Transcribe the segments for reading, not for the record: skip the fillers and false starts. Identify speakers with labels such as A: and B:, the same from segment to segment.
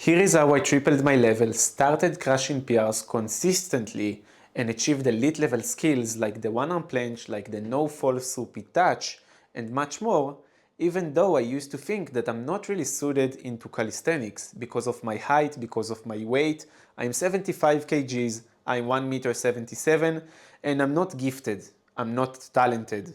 A: Here is how I tripled my level, started crushing PRs consistently, and achieved elite level skills like the one-arm planche, like the no fall through touch, and much more, even though I used to think that I'm not really suited into calisthenics because of my height, because of my weight. I'm 75 kgs, I'm 1 meter 77, and I'm not gifted, I'm not talented.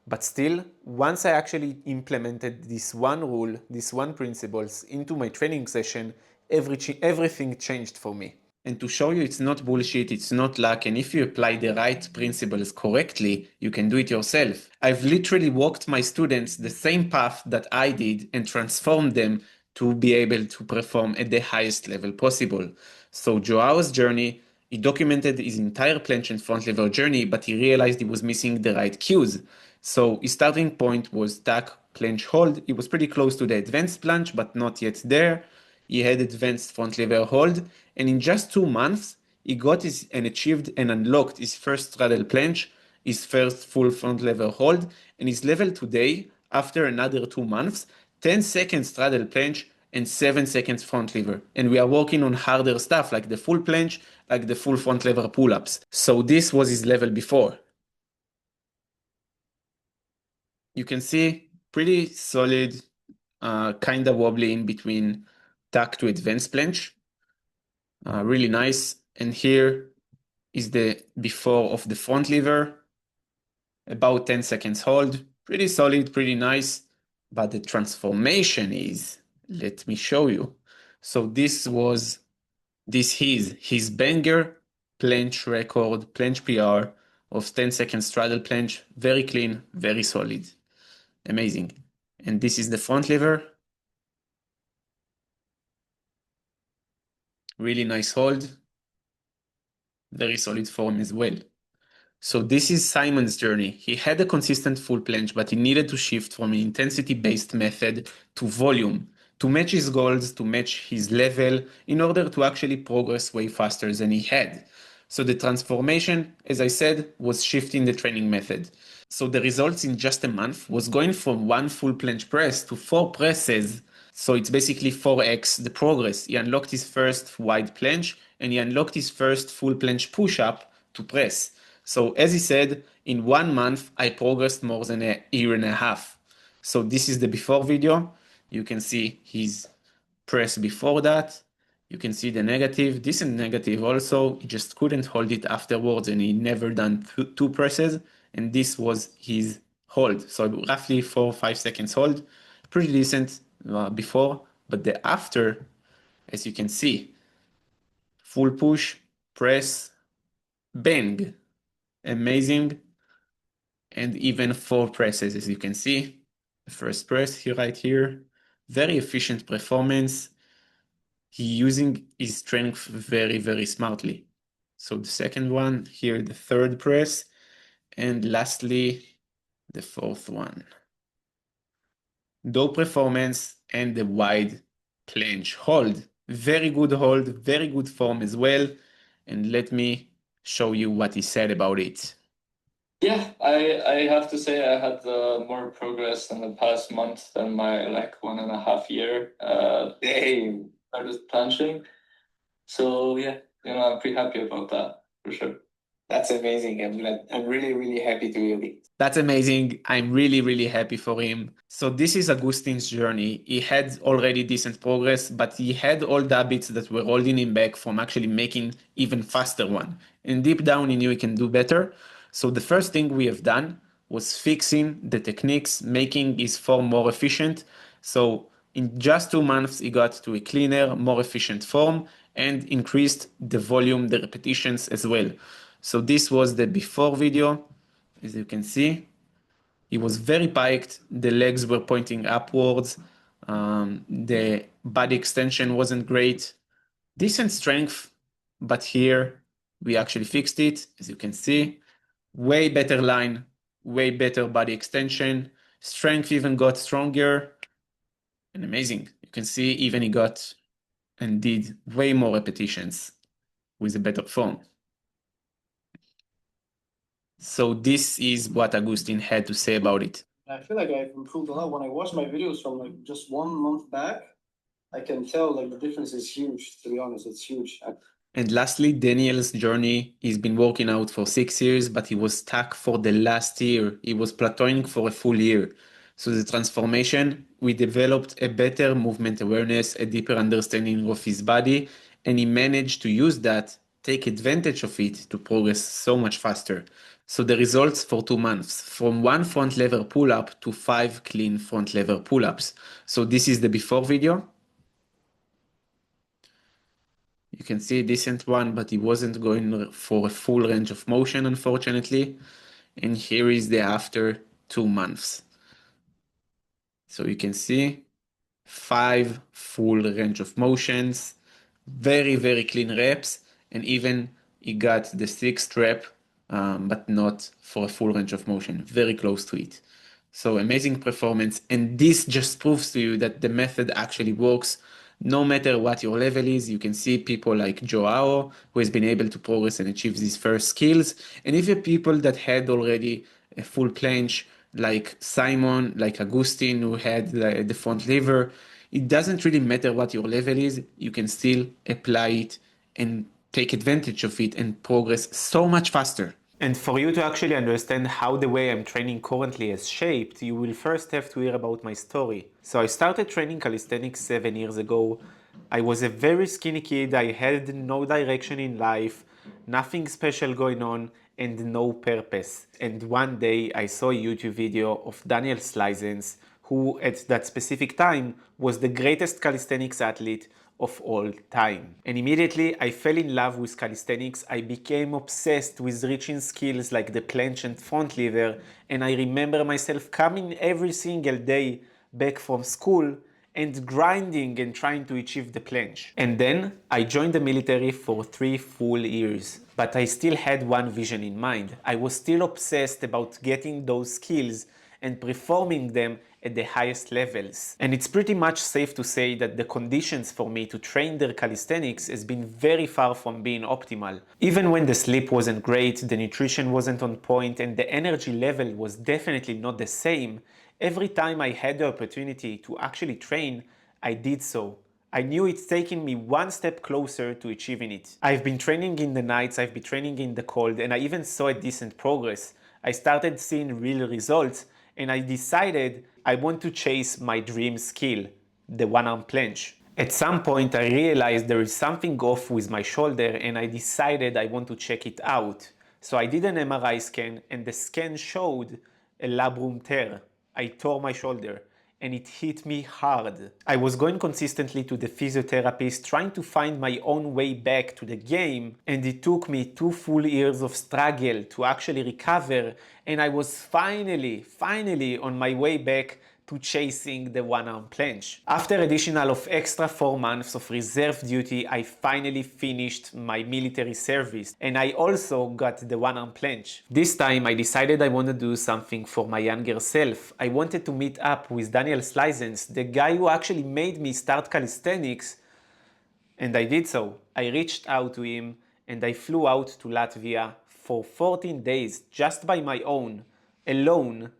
A: But still, once I actually implemented this one rule, these one principles into my training session, everything changed for me. And to show you it's not bullshit, it's not luck, and if you apply the right principles correctly, you can do it yourself. I've literally walked my students the same path that I did and transformed them to be able to perform at the highest level possible. So Joao's journey, he documented his entire planche and front lever journey, but he realized he was missing the right cues. So his starting point was tack, planche, hold. He was pretty close to the advanced planche, but not yet there. He had advanced front lever hold, and in just 2 months, he got and achieved and unlocked his first straddle planche, his first full front lever hold, and his level today, after another 2 months, 10 seconds straddle planche and 7 seconds front lever. And we are working on harder stuff like the full planche, like the full front lever pull-ups. So this was his level before. You can see pretty solid, kind of wobbly in between tack to advanced planche. Really nice. And here is the before of the front lever. About 10 seconds hold. Pretty solid, pretty nice. But the transformation is, let me show you. So this was his banger planche record, planche PR of 10 second straddle planche. Very clean, very solid. Amazing. And this is the front lever. Really nice hold. Very solid form as well. So this is Simon's journey. He had a consistent full planche, but he needed to shift from an intensity-based method to volume, to match his goals, to match his level, in order to actually progress way faster than he had. So the transformation, as I said, was shifting the training method. So the results in just a month was going from 1 full planche press to 4 presses. So it's basically 4x the progress. He unlocked his first wide planche and he unlocked his first full planche push-up to press. So as he said, in 1 month, I progressed more than a year and a half. So this is the before video. You can see his press before that. You can see the negative, decent negative also. He just couldn't hold it afterwards and he never done 2 presses. And this was his hold. So roughly 4 or 5 seconds hold. Pretty decent before, but the after, as you can see, full push, press, bang. Amazing. And even 4 presses, as you can see. The first press here, right here. Very efficient performance. He using his strength very, very smartly. So the second one, here the third press, and lastly, the fourth one. Dope performance and the wide planche hold. Very good hold, very good form as well. And let me show you what he said about it.
B: Yeah, I have to say I had more progress in the past month than my 1.5 year started planching. So yeah, I'm pretty happy about that for sure.
C: That's amazing. I'm really, really happy to hear it.
A: That's amazing. I'm really, really happy for him. So this is Agustin's journey. He had already decent progress, but he had all the habits that were holding him back from actually making even faster one. And deep down he knew he can do better. So the first thing we have done was fixing the techniques, making his form more efficient. So in just 2 months, he got to a cleaner, more efficient form and increased the volume, the repetitions as well. So this was the before video. As you can see, he was very piked. The legs were pointing upwards. The body extension wasn't great. Decent strength, but here we actually fixed it. As you can see, way better line, way better body extension. Strength even got stronger and amazing. You can see even he got and did way more repetitions with a better form. So this is what Agustin had to say about it.
D: I feel like I've improved a lot. When I watch my videos from just 1 month back,
C: I can tell like the difference is huge, to be honest, it's huge.
A: And lastly, Daniel's journey, he's been working out for 6 years, but he was stuck for the last year. He was plateauing for a full year. So the transformation, we developed a better movement awareness, a deeper understanding of his body, and he managed to use that, take advantage of it to progress so much faster. So the results for 2 months, from one front lever pull-up to 5 clean front lever pull-ups. So this is the before video. You can see a decent one, but he wasn't going for a full range of motion, unfortunately. And here is the after 2 months. So you can see 5 full range of motions, very, very clean reps. And even he got the 6th rep, but not for a full range of motion, very close to it. So amazing performance. And this just proves to you that the method actually works. No matter what your level is, you can see people like Joao, who has been able to progress and achieve these first skills. And even people that had already a full planche, like Simon, like Agustin, who had the front lever. It doesn't really matter what your level is. You can still apply it and take advantage of it and progress so much faster. And for you to actually understand how the way I'm training currently has shaped, you will first have to hear about my story. So I started training calisthenics 7 years ago. I was a very skinny kid, I had no direction in life, nothing special going on, and no purpose. And one day I saw a YouTube video of Daniel Slyzens, who at that specific time was the greatest calisthenics athlete of all time. And immediately I fell in love with calisthenics. I became obsessed with reaching skills like the planche and front lever, and I remember myself coming every single day back from school and grinding and trying to achieve the planche. And then I joined the military for 3 full years. But I still had one vision in mind. I was still obsessed about getting those skills and performing them at the highest levels. And it's pretty much safe to say that the conditions for me to train their calisthenics has been very far from being optimal. Even when the sleep wasn't great, the nutrition wasn't on point, and the energy level was definitely not the same, every time I had the opportunity to actually train, I did so. I knew it's taking me one step closer to achieving it. I've been training in the nights, I've been training in the cold, and I even saw a decent progress. I started seeing real results, and I decided I want to chase my dream skill, the one-arm planche. At some point I realized there is something off with my shoulder, and I decided I want to check it out. So I did an MRI scan, and the scan showed a labrum tear. I tore my shoulder, and it hit me hard. I was going consistently to the physiotherapist trying to find my own way back to the game, and it took me 2 full years of struggle to actually recover, and I was finally on my way back to chasing the one-arm planche. After additional of extra 4 months of reserve duty, I finally finished my military service, and I also got the one-arm planche. This time I decided I want to do something for my younger self. I wanted to meet up with Daniel Slyzens, the guy who actually made me start calisthenics, and I did so. I reached out to him and I flew out to Latvia for 14 days just by my own, alone,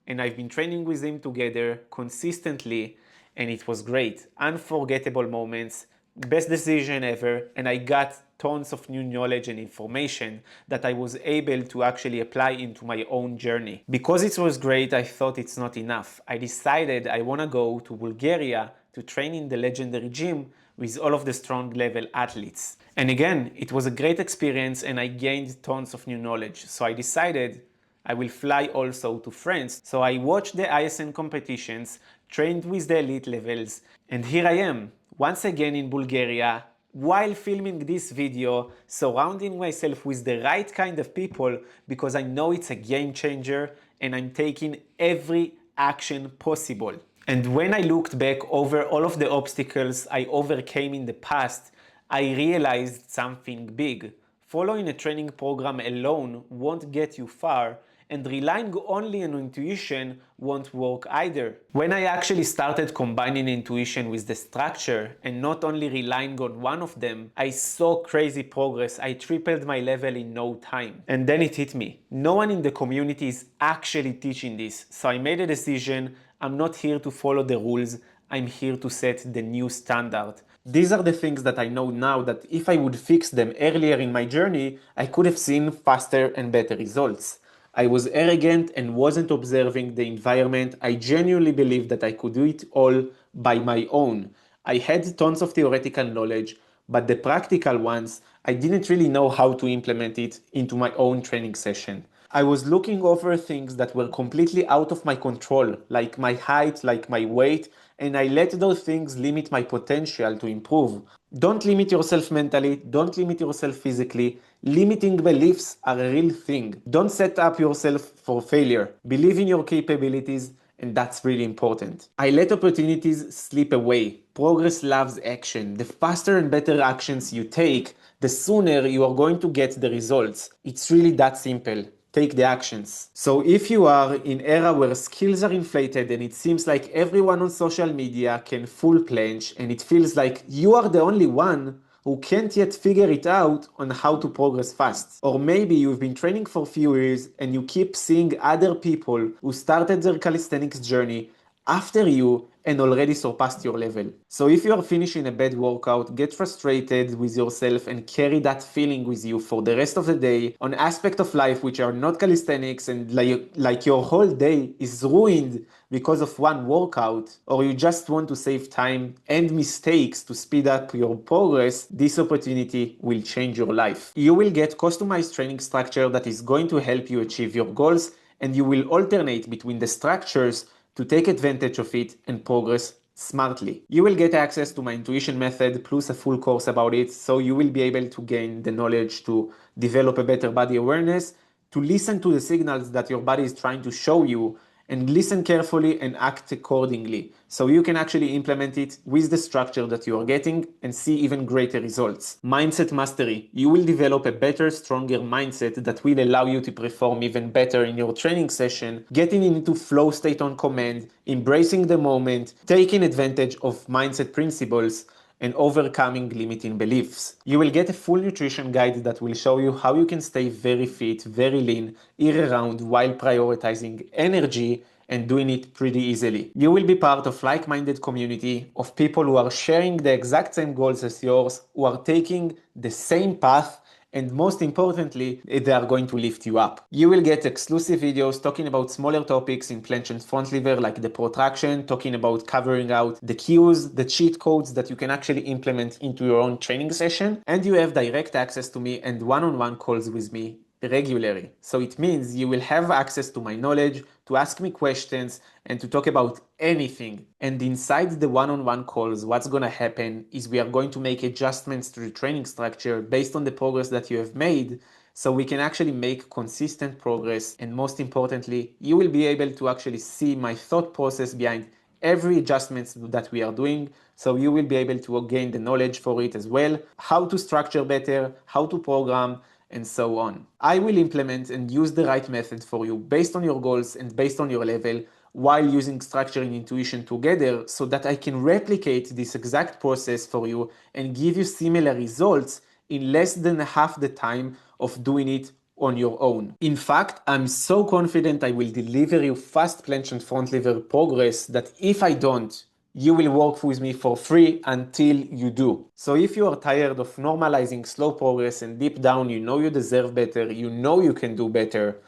A: and I've been training with him together consistently, and it was great. Unforgettable moments, best decision ever, and I got tons of new knowledge and information that I was able to actually apply into my own journey. Because it was great, I thought it's not enough. I decided I want to go to Bulgaria to train in the legendary gym with all of the strong level athletes. And again, it was a great experience and I gained tons of new knowledge. So I decided I will fly also to France. So I watched the ISN competitions, trained with the elite levels, and here I am, once again in Bulgaria, while filming this video, surrounding myself with the right kind of people because I know it's a game changer and I'm taking every action possible. And when I looked back over all of the obstacles I overcame in the past, I realized something big. Following a training program alone won't get you far, and relying only on intuition won't work either. When I actually started combining intuition with the structure and not only relying on one of them, I saw crazy progress. I tripled my level in no time. And then it hit me. No one in the community is actually teaching this, so I made a decision. I'm not here to follow the rules. I'm here to set the new standard. These are the things that I know now that if I would fix them earlier in my journey, I could have seen faster and better results. I was arrogant and wasn't observing the environment. I genuinely believed that I could do it all by my own. I had tons of theoretical knowledge, but the practical ones, I didn't really know how to implement it into my own training session. I was looking over things that were completely out of my control, like my height, like my weight, and I let those things limit my potential to improve. Don't limit yourself mentally, don't limit yourself physically. Limiting beliefs are a real thing. Don't set up yourself for failure. Believe in your capabilities, and that's really important. I let opportunities slip away. Progress loves action. The faster and better actions you take, the sooner you are going to get the results. It's really that simple. Take the actions. So if you are in era where skills are inflated and it seems like everyone on social media can full planche and it feels like you are the only one who can't yet figure it out on how to progress fast. Or maybe you've been training for a few years and you keep seeing other people who started their calisthenics journey after you and already surpassed your level. So if you are finishing a bad workout, get frustrated with yourself and carry that feeling with you for the rest of the day on aspects of life which are not calisthenics and like your whole day is ruined because of one workout, or you just want to save time and mistakes to speed up your progress, this opportunity will change your life. You will get customized training structure that is going to help you achieve your goals, and you will alternate between the structures to take advantage of it and progress smartly. You will get access to my intuition method plus a full course about it, so you will be able to gain the knowledge to develop a better body awareness, to listen to the signals that your body is trying to show you, and listen carefully and act accordingly, so you can actually implement it with the structure that you are getting and see even greater results. Mindset mastery. You will develop a better, stronger mindset that will allow you to perform even better in your training session, getting into flow state on command, embracing the moment, taking advantage of mindset principles, and overcoming limiting beliefs. You will get a full nutrition guide that will show you how you can stay very fit, very lean, year-round while prioritizing energy and doing it pretty easily. You will be part of like-minded community of people who are sharing the exact same goals as yours, who are taking the same path, and most importantly, they are going to lift you up. You will get exclusive videos talking about smaller topics in planche and front lever like the protraction, talking about covering out the cues, the cheat codes that you can actually implement into your own training session, and you have direct access to me and one-on-one calls with me regularly. So it means you will have access to my knowledge, to ask me questions, and to talk about anything. And inside the one-on-one calls, what's going to happen is we are going to make adjustments to the training structure based on the progress that you have made, so we can actually make consistent progress. And most importantly, you will be able to actually see my thought process behind every adjustment that we are doing, so you will be able to gain the knowledge for it as well, how to structure better, how to program, and so on. I will implement and use the right method for you based on your goals and based on your level, while using structure and intuition together, so that I can replicate this exact process for you and give you similar results in less than half the time of doing it on your own. In fact, I'm so confident I will deliver you fast planche and front lever progress that if I don't, you will work with me for free until you do. So if you are tired of normalizing slow progress and deep down you know you deserve better, you know you can do better,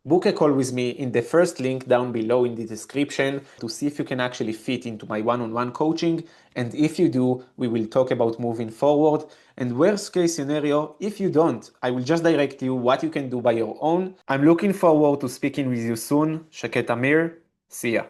A: book a call with me in the first link down below in the description to see if you can actually fit into my one-on-one coaching. And if you do, we will talk about moving forward. And worst case scenario, if you don't, I will just direct you what you can do by your own. I'm looking forward to speaking with you soon. Shaked Tamir. See ya.